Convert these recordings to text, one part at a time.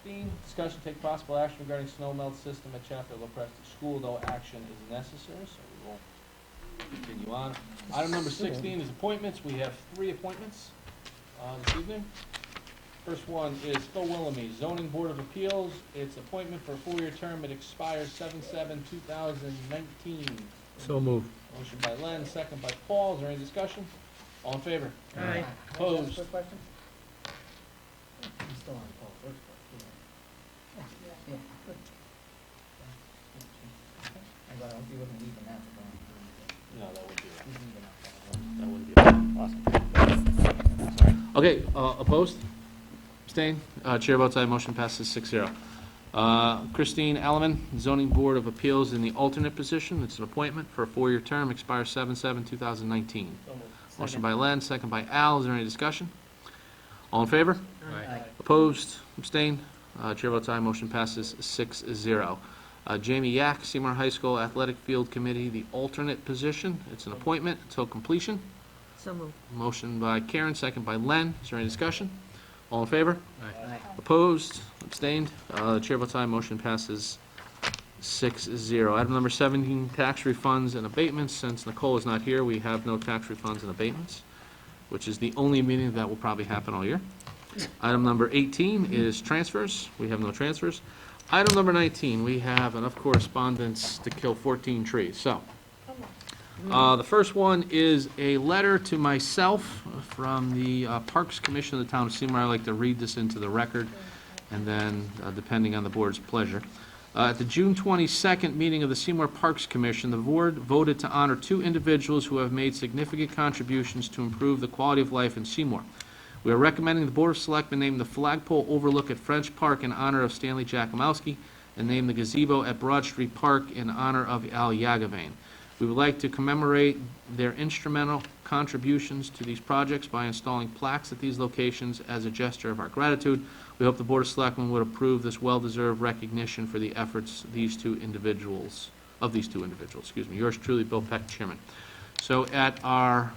16, discussion take possible action regarding snow melt system at Chapter La Presta School, though action is necessary, so we will continue on. Item number 16 is appointments. We have 3 appointments this evening. First one is Phil Willoughby, Zoning Board of Appeals. It's appointment for a 4-year term. It expires 7/7/2019. So moved. Motion by Len, second by Paul. Is there any discussion? All in favor? Aye. Opposed? Quick question? I'm still on Paul first question. Yeah. Good. I hope you wouldn't leave that for going. No, that would be He's leaving that would be awesome. Okay, opposed? Abstained? Chair votes aye, motion passes 6-0. Christine Alleman, Zoning Board of Appeals in the alternate position. It's an appointment for a 4-year term, expires 7/7/2019. Motion by Len, second by Al. Is there any discussion? All in favor? Aye. Opposed? Abstained? Chair votes aye, motion passes 6-0. Jamie Yak, Seymour High School Athletic Field Committee, the alternate position. It's an appointment until completion. So moved. Motion by Karen, second by Len. Is there any discussion? All in favor? Aye. Opposed? Abstained? Chair votes aye, motion passes 6-0. Item number 17, tax refunds and abatements. Since Nicole is not here, we have no tax refunds and abatements, which is the only meeting that will probably happen all year. Item number 18 is transfers. We have no transfers. Item number 19, we have enough correspondence to kill 14 trees. So, the first one is a letter to myself from the Parks Commission of the Town of Seymour. I'd like to read this into the record, and then, depending on the board's pleasure. At the June 22nd meeting of the Seymour Parks Commission, the board voted to honor 2 individuals who have made significant contributions to improve the quality of life in Seymour. We are recommending the Board of Selectmen name the flagpole overlook at French Park in honor of Stanley Jackimowski, and name the gazebo at Broad Street Park in honor of Al Yagavain. We would like to commemorate their instrumental contributions to these projects by installing plaques at these locations as a gesture of our gratitude. We hope the Board of Selectmen would approve this well-deserved recognition for the efforts of these two individuals. Yours truly, Bill Peck, Chairman. So at our,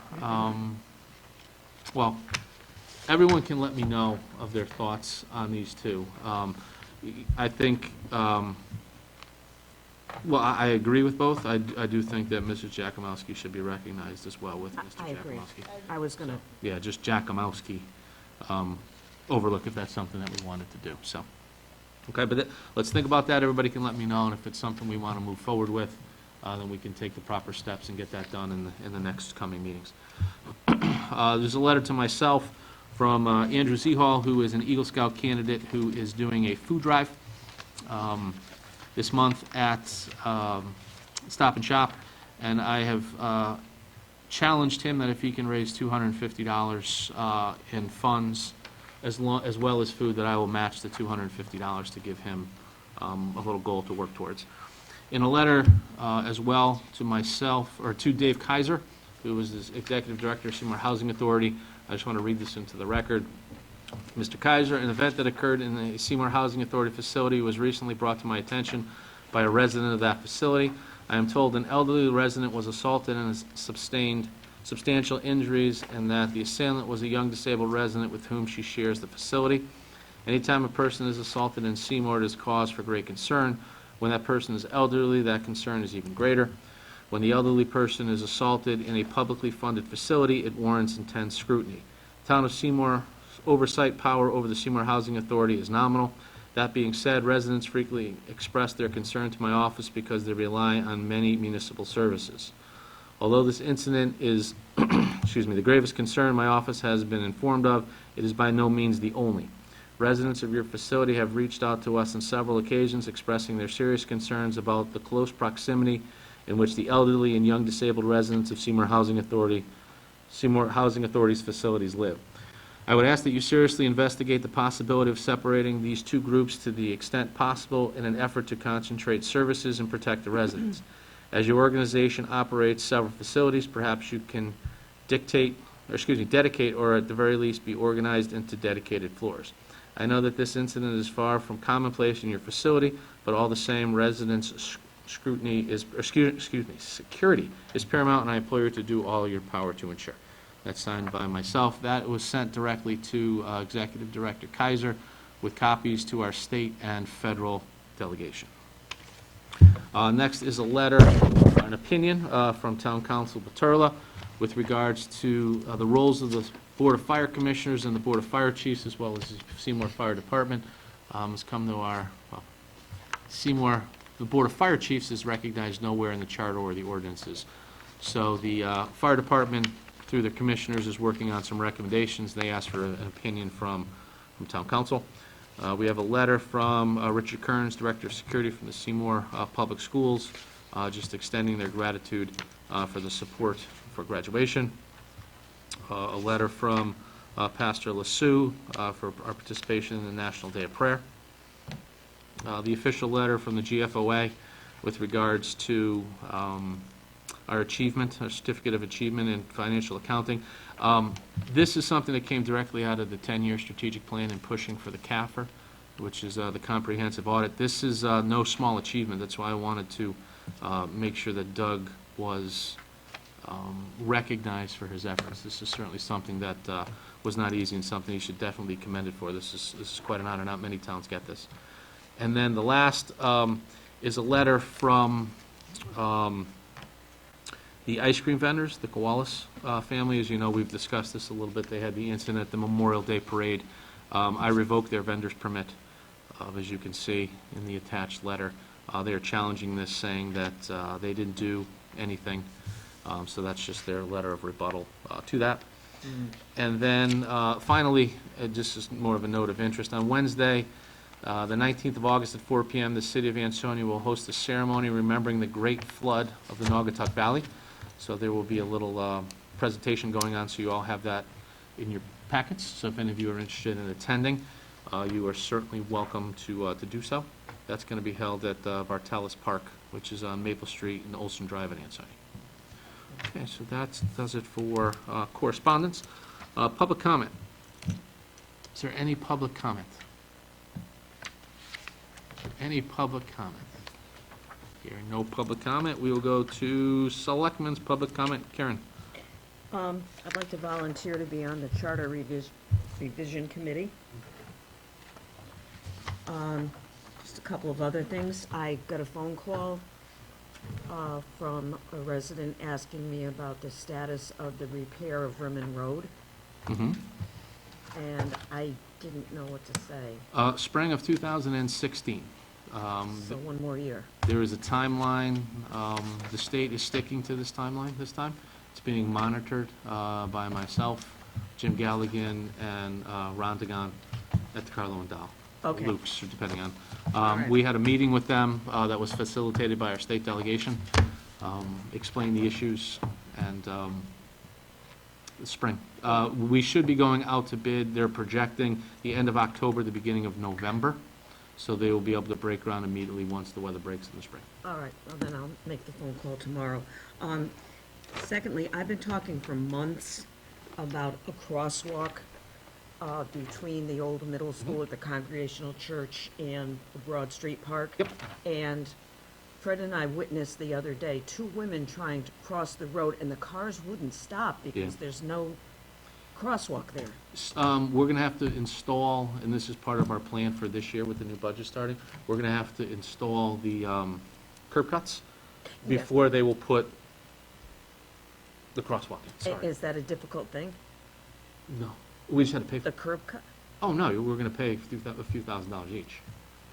everyone can let me know of their thoughts on these two. I think, I agree with both. I do think that Mrs. Jackimowski should be recognized as well with Mr. I agree. Jackimowski. I was going to, Yeah, just Jackimowski overlook if that's something that we wanted to do, so. Okay, but let's think about that. Everybody can let me know, and if it's something we want to move forward with, then we can take the proper steps and get that done in the next coming meetings. There's a letter to myself from Andrew Zehall, who is an Eagle Scout candidate who is doing a food drive this month at Stop and Shop, and I have challenged him that if he can raise $250 in funds as well as food, that I will match the $250 to give him a little goal to work towards. In a letter as well to myself, or to Dave Kaiser, who was the Executive Director of Seymour Housing Authority, I just want to read this into the record. Mr. Kaiser, an event that occurred in the Seymour Housing Authority facility was recently brought to my attention by a resident of that facility. I am told an elderly resident was assaulted and has sustained substantial injuries, and that the assailant was a young disabled resident with whom she shares the facility. Anytime a person is assaulted in Seymour, it is cause for great concern. When that person is elderly, that concern is even greater. When the elderly person is assaulted in a publicly funded facility, it warrants intense scrutiny. Town of Seymour's oversight power over the Seymour Housing Authority is nominal. That being said, residents frequently express their concern to my office because they rely on many municipal services. Although this incident is the gravest concern my office has been informed of, it is by no means the only. Residents of your facility have reached out to us on several occasions expressing their serious concerns about the close proximity in which the elderly and young disabled residents of Seymour Housing Authority's facilities live. I would ask that you seriously investigate the possibility of separating these two groups to the extent possible in an effort to concentrate services and protect the residents. As your organization operates several facilities, perhaps you can dedicate, or at the very least be organized into dedicated floors. I know that this incident is far from commonplace in your facility, but all the same, residents' security is paramount, and I implore you to do all your power to ensure. That's signed by myself. That was sent directly to Executive Director Kaiser, with copies to our state and federal delegation. Next is a letter, an opinion from Town Council Paterla with regards to the roles of the Board of Fire Commissioners and the Board of Fire Chiefs, as well as the Seymour Fire Department. Has come to our, Seymour, the Board of Fire Chiefs is recognized nowhere in the charter or the ordinances. So the Fire Department, through the Commissioners, is working on some recommendations. They asked for an opinion from Town Council. We have a letter from Richard Kearns, Director of Security from the Seymour Public Schools, just extending their gratitude for the support for graduation. A letter from Pastor LeSue for our participation in the National Day of Prayer. The official letter from the GFOA with regards to our achievement, our Certificate of Achievement in Financial Accounting. This is something that came directly out of the 10-year strategic plan and pushing for the CAFR, which is the comprehensive audit. This is no small achievement. That's why I wanted to make sure that Doug was recognized for his efforts. This is certainly something that was not easy and something he should definitely be commended for. This is quite an honor. Not many towns get this. And then the last is a letter from the ice cream vendors, the Koalas family. As you know, we've discussed this a little bit. They had the incident at the Memorial Day Parade. I revoked their vendor's permit, as you can see in the attached letter. They are challenging this, saying that they didn't do anything. So that's just their letter of rebuttal to that. And then finally, just as more of a note of interest, on Wednesday, the 19th of August at 4 p.m., the city of Ansonia will host a ceremony remembering the great flood of the Naugatuck Valley. So there will be a little presentation going on, so you all have that in your packets. So if any of you are interested in attending, you are certainly welcome to do so. That's going to be held at Bartellus Park, which is on Maple Street and Olson Drive in Ansonia. Okay, so that does it for correspondence. Public comment. Is there any public comment? Any public comment? Hearing no public comment, we will go to Selectmen's public comment. Karen. I'd like to volunteer to be on the Charter Revision Committee. Just a couple of other things. I got a phone call from a resident asking me about the status of the repair of Rimmon Road, Mm-hmm. and I didn't know what to say. Spring of 2016. So one more year. There is a timeline. The state is sticking to this timeline this time. It's being monitored by myself, Jim Galligan, and Ron Dagan at the Carlo and Dow. Okay. Luke's, depending on. right. We had a meeting with them that was facilitated by our state delegation, explained the issues, and spring. We should be going out to bid. They're projecting the end of October, the beginning of November, so they will be able to break ground immediately once the weather breaks in the spring. All right, well then I'll make the phone call tomorrow. Secondly, I've been talking for months about a crosswalk between the old middle school at the Congregational Church and the Broad Street Park. Yep. And Fred and I witnessed the other day 2 women trying to cross the road, and the cars wouldn't stop because Yeah. there's no crosswalk there. We're going to have to install, and this is part of our plan for this year with the new budget starting, we're going to have to install the curb cuts Yes. before they will put the crosswalk in. Sorry. Is that a difficult thing, No, we just had to pay for the curb cut? Oh, no, we're going to pay a few $1,000s each.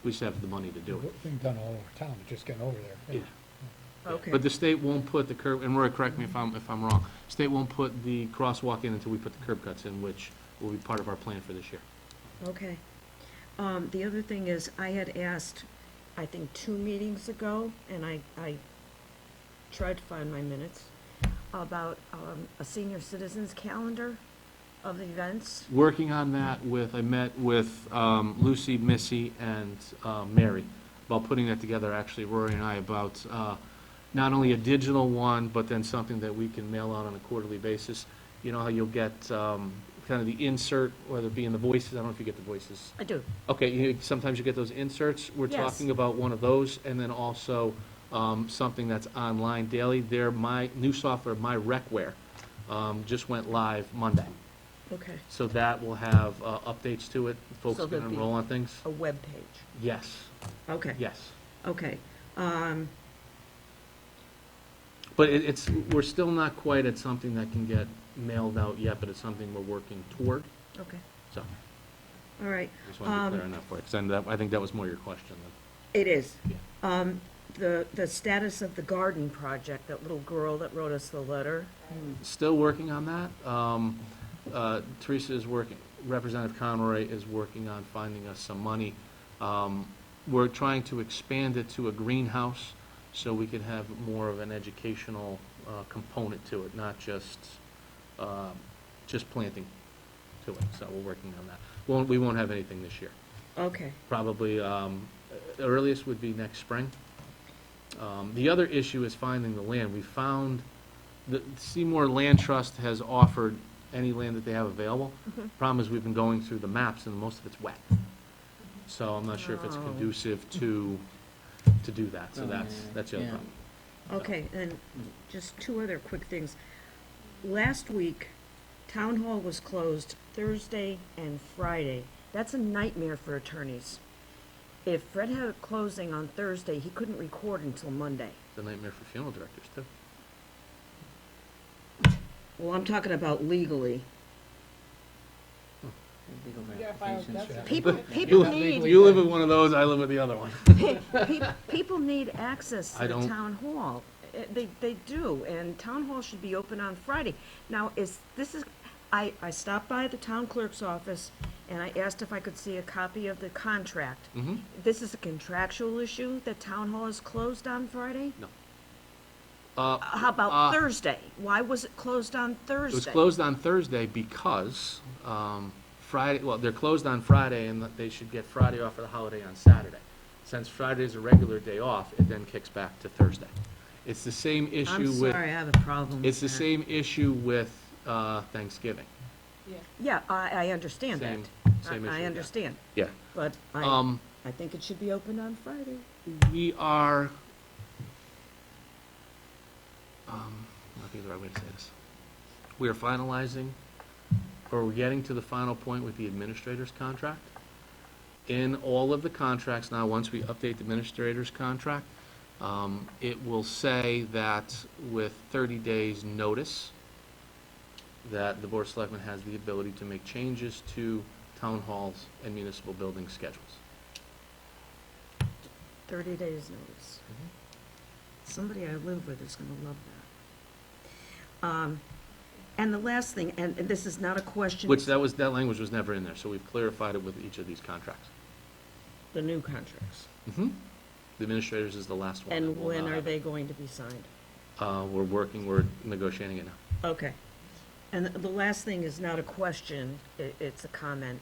We just have the money to do it. Being done all over town, just getting over there. Yeah. Okay. But the state won't put the curb, and Roy, correct me if I'm wrong, state won't put the crosswalk in until we put the curb cuts in, which will be part of our plan for this year. Okay. The other thing is, I had asked, I think 2 meetings ago, and I tried to find my minutes, about a senior citizens calendar of events. Working on that I met with Lucy, Missy, and Mary about putting that together, actually, Rory and I, about not only a digital one, but then something that we can mail out on a quarterly basis. You know how you'll get kind of the insert, whether it be in the voices, I don't know if you get the voices. I do. Okay, sometimes you get those inserts. We're Yes. talking about one of those, and then also something that's online daily. My new software, My Recware, just went live Monday. Okay, So that will have updates to it. Folks So can there'll be- enroll on things. a web page. Yes, Okay. yes. Okay. But we're still not quite at something that can get mailed out yet, but it's something we're working toward. Okay, So all right. I just want to be clear on that for you, because I think that was more your question It is. Yeah. The status of the garden project, that little girl that wrote us the letter. Still working on that. Teresa is working, Representative Conroy is working on finding us some money. We're trying to expand it to a greenhouse so we can have more of an educational component to it, not just planting to it. So we're working on that. We won't have anything this year. Okay, Probably, earliest would be next spring. The other issue is finding the land. We found, the Seymour Land Trust has offered any land that they have available. Problem is, we've been going through the maps, and most of it's wet. So I'm not sure if it's Oh. conducive to do that, so that's the other Yeah. problem. okay, and just two other quick things. Last week, Town Hall was closed Thursday and Friday. That's a nightmare for attorneys. If Fred had a closing on Thursday, he couldn't record until Monday. It's a nightmare for funeral directors, too. Well, I'm talking about legally. Legal Yeah, file ramifications. death People need, You live with one of those, I live with the other one. people need access I to the don't- town hall. They do, and town hall should be open on Friday. Now, I stopped by the town clerk's office, and I asked if I could see a copy of the contract. Mhm. This is a contractual issue, that town hall is closed on Friday? No. How about Thursday? Why was it closed on Thursday? It was closed on Thursday because Friday, well, they're closed on Friday, and they should get Friday off for the holiday on Saturday. Since Friday is a regular day off, it then kicks back to Thursday. It's the same issue I'm with, sorry, I have a problem with it's the that. same issue with Thanksgiving. Yeah, I understand that. Same issue, I yeah. understand, Yeah. but Um, I think it should be open on Friday. We are, I think the right way to say this. We are finalizing, or we're getting to the final point with the administrator's contract. In all of the contracts now, once we update the administrator's contract, it will say that with 30 days' notice, that the Board of Selectmen has the ability to make changes to town halls and municipal building schedules. 30 days notice. Somebody I live with is gonna love that. And the last thing, and this is not a question. Which that language was never in there, so we've clarified it with each of these contracts. The new contracts. The administrators is the last one. And that will when not are have they it. going to be signed? We're negotiating it now. Okay. And the last thing is not a question, it's a comment.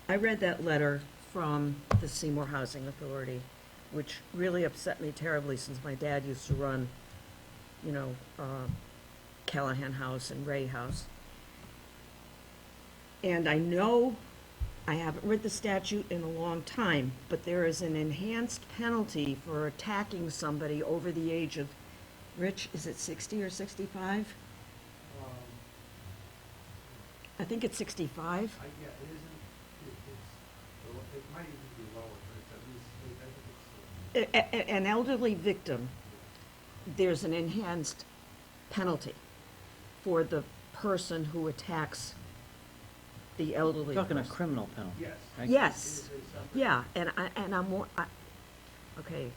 I read that letter from the Seymour Housing Authority, which really upset me terribly since my dad used to run, Callahan House and Ray House. And I know, I haven't read the statute in a long time, but there is an enhanced penalty for attacking somebody over the age of, Rich, is it 60 or 65? I think it's 65. Yeah, it isn't, it might even be lower, but it's at least, I think it's. An elderly victim, there's an enhanced penalty for the person who attacks the elderly Talking a person. criminal penalty. Yes. right? Yes, yeah, and I'm more, okay,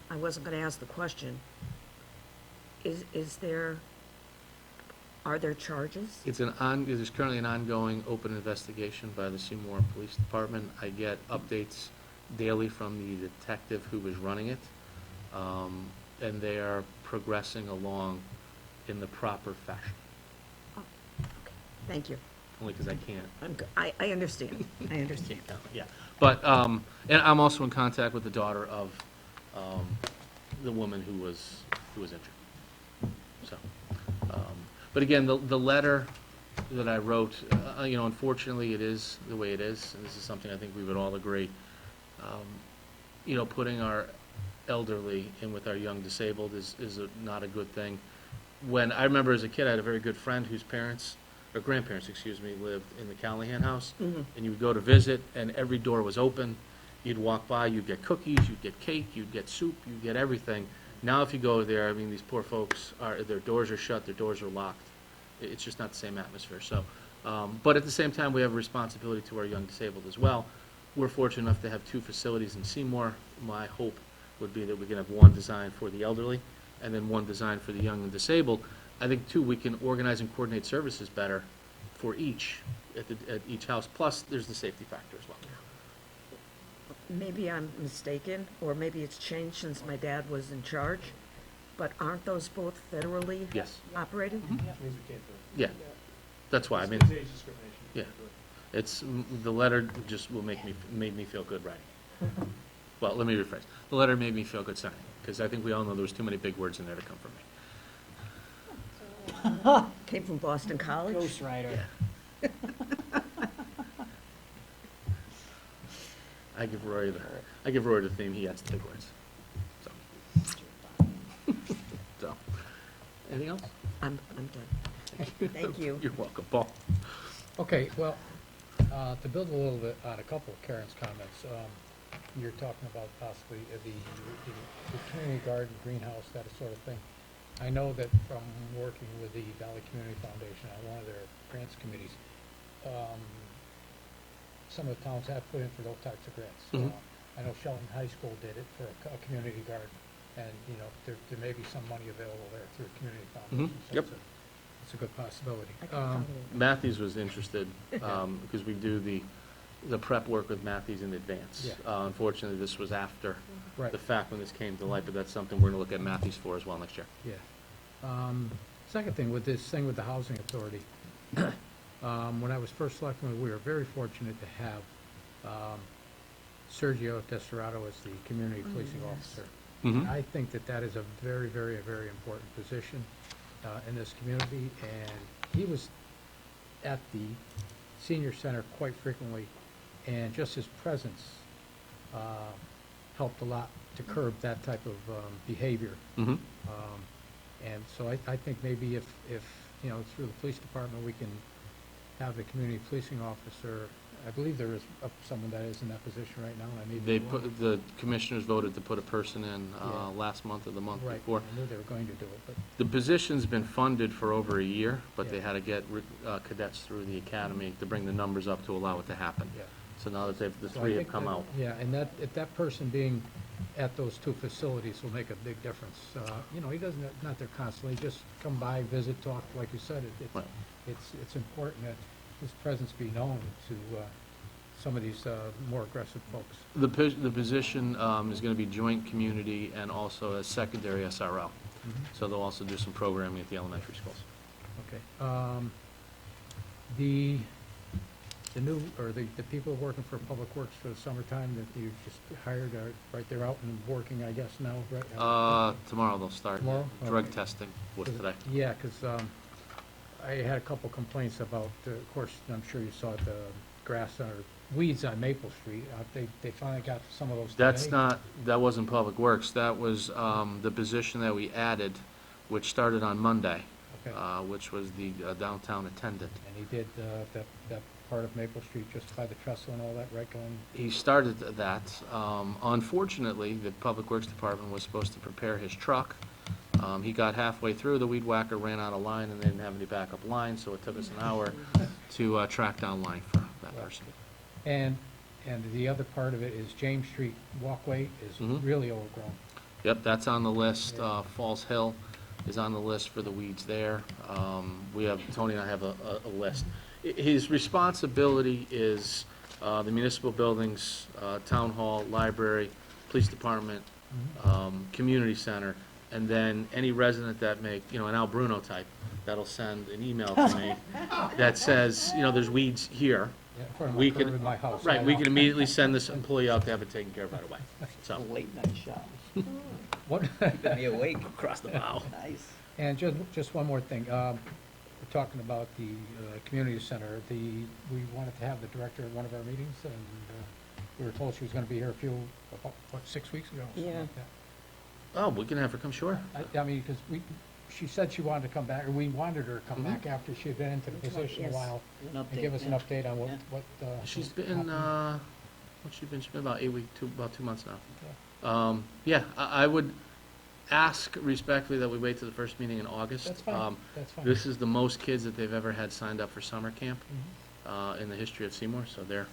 I wasn't gonna ask the question. Are there charges? There's currently an ongoing open investigation by the Seymour Police Department. I get updates daily from the detective who was running it, and they are progressing along in the proper fashion, Thank you. only because I can't. I understand, I understand. Yeah, but, and I'm also in contact with the daughter of the woman who was injured. So, but again, the letter that I wrote, unfortunately, it is the way it is, and this is something I think we would all agree. Putting our elderly in with our young disabled is not a good thing. When I remember as a kid, I had a very good friend whose parents or grandparents, excuse me, lived in the Callahan house. Mhm. And you would go to visit, and every door was open. You'd walk by, you'd get cookies, you'd get cake, you'd get soup, you'd get everything. Now, if you go there, I mean, these poor folks their doors are shut, their doors are locked. It's just not the same atmosphere, so. But at the same time, we have a responsibility to our young disabled as well. We're fortunate enough to have 2 facilities in Seymour. My hope would be that we can have one designed for the elderly, and then one designed for the young and disabled. I think, too, we can organize and coordinate services better for each, at each house, plus there's the safety factor as well. Maybe I'm mistaken, or maybe it's changed since my dad was in charge, but aren't those both federally Yes, operated? Which means we can't do it. yeah, that's why, I mean, It's age discrimination. We Yeah. can't do it. it's, the letter just will made me feel good writing. Well, let me rephrase. The letter made me feel good signing, because I think we all know there was too many big words in there to come from me. Came from Boston College? Ghost Rider. I give Roy the theme, he adds the big words. So. So, anything else? I'm done. Thank you. You're welcome, Paul. Okay, well, to build a little bit on a couple of Karen's comments, you're talking about possibly the community garden, greenhouse, that sort of thing. I know that from working with the Valley Community Foundation on one of their grants committees, some of the towns have put in for those types of grants. Mhm. I know Shelton High School did it for a community garden, and, you know, there may be some money available there through a community foundation. So Yep. It's a good possibility. I can follow it. Matthews was interested, because we do the prep work with Matthews in advance. Yeah. Unfortunately, this was after Right. the fact when this came to light, but that's something we're gonna look at Matthews for as well next year. Yeah. Second thing, with this thing with the housing authority, when I was first selectman, we were very fortunate to have Sergio Desperado as the community Oh, policing yes. officer. Mhm. I think that is a very, very, very important position in this community, and he was at the senior center quite frequently, and just his presence helped a lot to curb that type of behavior. Mhm. And so I think maybe if, you know, through the police department, we can have the community policing officer, I believe there is someone that is in that position right now, and I may be They wrong. put, the commissioners voted to put a person in Yeah. last month or the month Right, before. I knew they were going to do it, but, The position's been funded for over a year, but they Yeah. had to get cadets through the academy to bring the numbers up to allow it to happen. yeah. So now that the So I 3 have think come that- out. Yeah, and that person being at those 2 facilities will make a big difference. You know, he doesn't, not there constantly, just come by, visit, talk, like you said, Right. it's important that his presence be known to some of these more aggressive folks. The position is going to be joint community and also a secondary SRO. So they'll also do some programming at the elementary schools. Okay. The new, or the people working for Public Works for the summertime that you just hired, right, they're out and working, I guess, now, right? Tomorrow they'll start. Tomorrow? Drug Okay. testing was today. Yeah, because I had a couple complaints about, of course, I'm sure you saw the grass or weeds on Maple Street. They finally got some of those today. That wasn't Public Works. That was the position that we added, which started on Monday, Okay. which was the downtown attendant. And he did that part of Maple Street just by the trestle and all that, right, going? He started that. Unfortunately, the Public Works Department was supposed to prepare his truck. He got halfway through, the weed whacker ran out of line and they didn't have any backup line, so it took us an hour to track down line for that person. And the other part of it is James Street walkway is Mhm. really overgrown. Yep, that's on the list. Yeah. Falls Hill is on the list for the weeds there. Tony and I have a list. His responsibility is the municipal buildings, town hall, library, police department, community center, and then any resident that an Al Bruno type, that'll send an email to me that says, there's weeds here. Yeah, in front of We my curb can- in my house. Right, I we know. can immediately send this employee out to have it taken care of right away. So, Late night shot. What? Keeping me awake. across the bow. Nice. And just one more thing. We're talking about the community center. We wanted to have the director at one of our meetings, and we were told she was going to be here about 6 weeks ago? something Yeah. like that. Oh, we can have her come, sure. I mean, because she said she wanted to come back, or we wanted her to come back after she had been into the position a Yes. while, An and update, give us an yeah. update on Yeah. what, She's what's been, happening. she's been about about 2 months now. Yeah, I would ask respectfully that we wait till the first meeting in August. That's fine, that's fine. This is the most kids that they've ever had signed up for summer camp Mhm. in the history of Seymour, so they're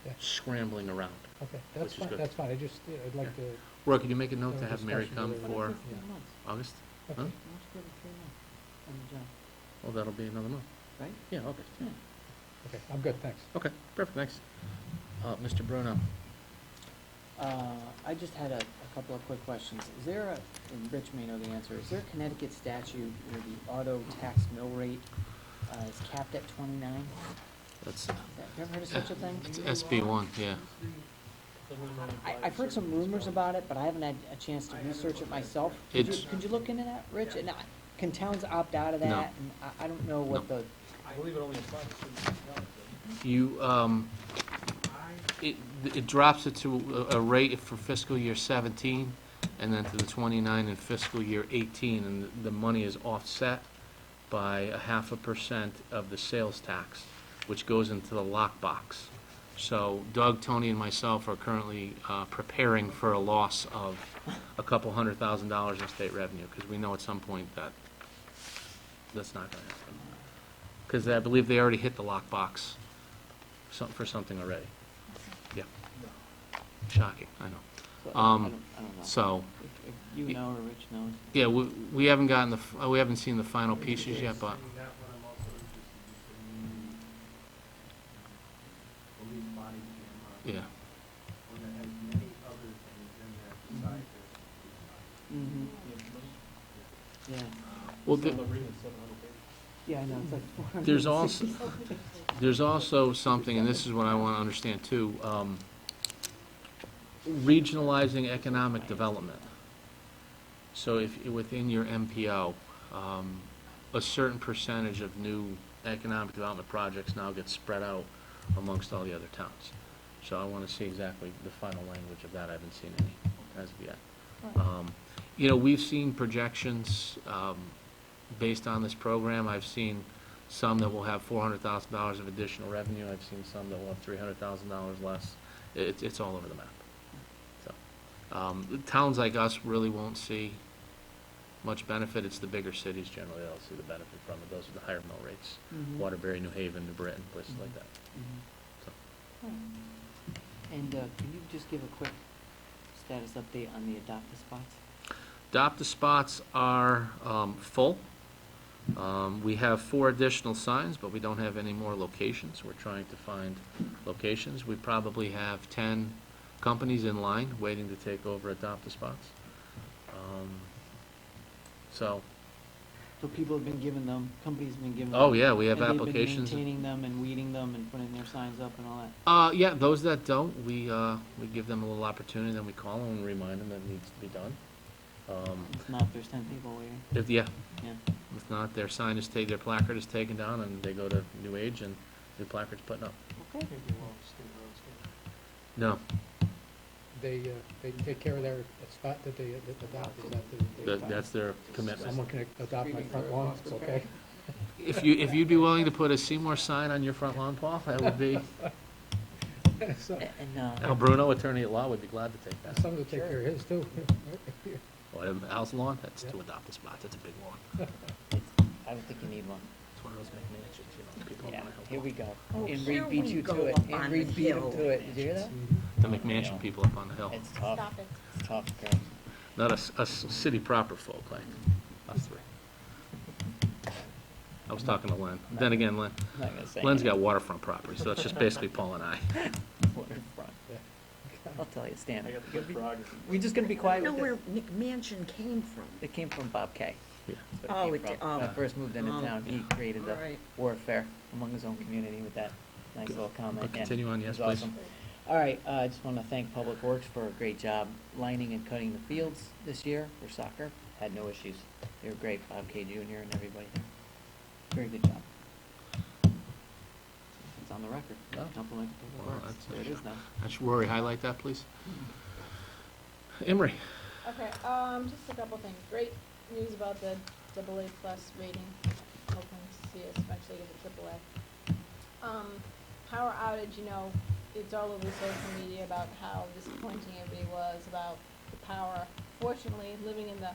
Yeah. scrambling around. Okay, Which that's is fine, good. that's fine, I just, I'd like to, Roy, could you make a note Have to a have Mary discussion come with her. for What if it's 3 months? August? okay. Huh? Why don't you give it 3 months on the job, Well, that'll be another month. right? Yeah, August. Yeah. Okay, I'm good, thanks. Okay, perfect, thanks. Mr. Bruno? I just had a couple of quick questions. Is there a, and Rich may know the answer, is there a Connecticut statute where the auto tax mill rate is capped at 29? That's, Have you ever heard of such a thing? it's SB1, yeah. I've heard some rumors about it, but I haven't had a chance to research it myself. It's- Could you look into that, Rich? And can towns opt out of that? No. And I don't know what the, I believe it only applies to certain towns. You, it drops it to a rate for fiscal year 17, and then to the 29 in fiscal year 18, and the money is offset by a 0.5% of the sales tax, which goes into the lockbox. So Doug, Tony, and myself are currently preparing for a loss of a couple $100,000 in state revenue, because we know at some point that that's not going to happen. Because I believe they already hit the lockbox for something already. Yeah. Shocking, I know. I don't know. So, If you know or Rich knows. yeah, we haven't gotten we haven't seen the final pieces yet, but, Saying that, but I'm also interested in police body camera. yeah. One that has many other things in there besides Mm-hmm. this. Yeah. Well, Yeah, I know, it's like 400. there's also something, and this is what I want to understand too, regionalizing economic development. So if, within your MPO, a certain percentage of new economic development projects now get spread out amongst all the other towns. So I want to see exactly the final language of that. I haven't seen any as of yet. You know, we've seen projections based on this program. I've seen some that will have $400,000 of additional revenue. I've seen some that will have $300,000 less. It's all over the map. So, towns like us really won't see much benefit. It's the bigger cities generally that'll see the benefit from it. Those are the higher mill rates. Mhm. Waterbury, New Haven, New Britain, places like that. Mhm. So, And can you just give a quick status update on the adopt-a spots? Adopt-a spots are full. We have 4 additional signs, but we don't have any more locations. We're trying to find locations. We probably have 10 companies in line waiting to take over Adopt-a spots. So, So people have been giving them, companies have been giving them. oh yeah, we have and applications. they've been maintaining them and weeding them and putting their signs up and all that? Yeah, those that don't, we give them a little opportunity, then we call them and remind them that it needs to be done. If not, there's 10 people waiting. Yeah, Yeah. if not, their sign is their placard is taken down, and they go to New Age, and new placard's putting up. Okay. No, They take care of their spot that they adopt, is that that's their commitment. someone can adopt my front lawn, it's okay? If you'd be willing to put a Seymour sign on your front lawn, Paul, that would be, So, And, Al Bruno, attorney at law, would be glad to take that. someone to take care of his too. Or Al's lawn, that's 2 Adopt-a spots, that's a big lawn. I don't think you need one. It's one of those McMansions, you know, people Yeah, want to help here out. we go. Oh, And here Reed beat we you go to it. up And on Reed the beat him hill. to it. Did you hear that? The McMansion people up on the hill. It's tough. Stop it. It's tough, guys. Not us city proper folk, like us 3. I was talking to Len. Then again, I'm not gonna say. Len's got anything. waterfront property, so it's just basically Paul and I. Waterfront. I'll tell you, Stan. We just gonna be I quiet know with where this? McMansion came from. It came from Bob Kay. Yeah. That's Oh, where it it came did- from. oh. When I first moved into Oh. town, he created the Right. warfare among his own community with that nice little comment. But continue on, It yes, was please. awesome. All right, I just want to thank Public Works for a great job lining and cutting the fields this year for soccer. Had no issues. They were great, Bob K. Jr. and everybody there. Very good job. It's on the record. Oh. Compliment to Public Well, Works. that's There it is now. Rory, highlight that, please. Emery, Okay, just a couple things. Great news about the AA plus rating, hoping to see us eventually get a AAA. Power outage, you know, it's all over social media about how disappointing everybody was about the power. Fortunately, living in the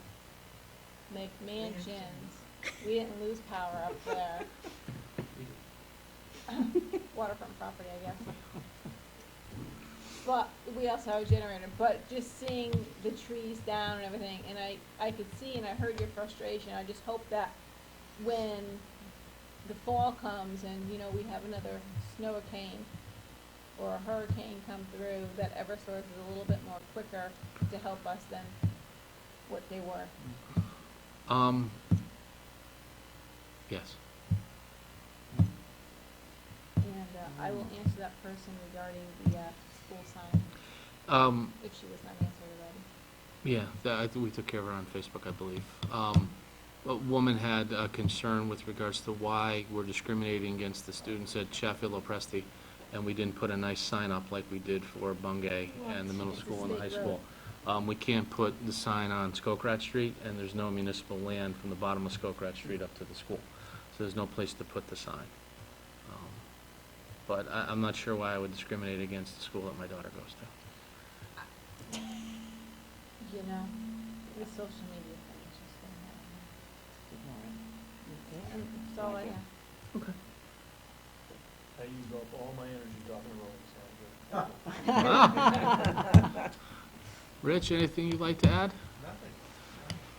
McMansions, we didn't lose power up there. Waterfront property, I guess. But we also have a generator, but just seeing the trees down and everything, and I could see and I heard your frustration. I just hope that when the fall comes and, you know, we have another snowcane or a hurricane come through, that Eversource is a little bit more quicker to help us than what they were. Yes. And I will answer that person regarding the school sign, if she was not answered already. Yeah, I think we took care of it on Facebook, I believe. A woman had a concern with regards to why we're discriminating against the students at Sheffield Lopresti, and we didn't put a nice sign up like we did for Bungay and the middle It's a school and the high state school. We can't put the sign on Skokrat Street, and there's no municipal land from the bottom of Skokrat Street up to the school. So there's no place to put the sign. But I'm not sure why I would discriminate against the school that my daughter goes to. You know, the social media thing is just gonna happen. And that's all I have. I used up all my energy talking roads, so I'm good. Wow. Rich, anything you'd like to add?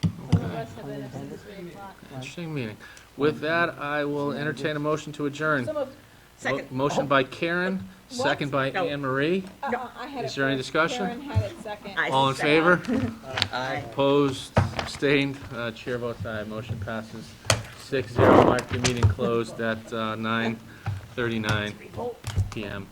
Some of us have been up since 3 o'clock. Interesting meeting. With that, I will entertain a motion to adjourn. Some of, Second. Motion by Karen, What? second by No. Anne Marie. I had it Is there any first. discussion? Karen had it second. I All in said favor? Aye. Opposed, abstained, chair votes aye, motion passes 6-0. Mark the meeting closed at 9:39 PM.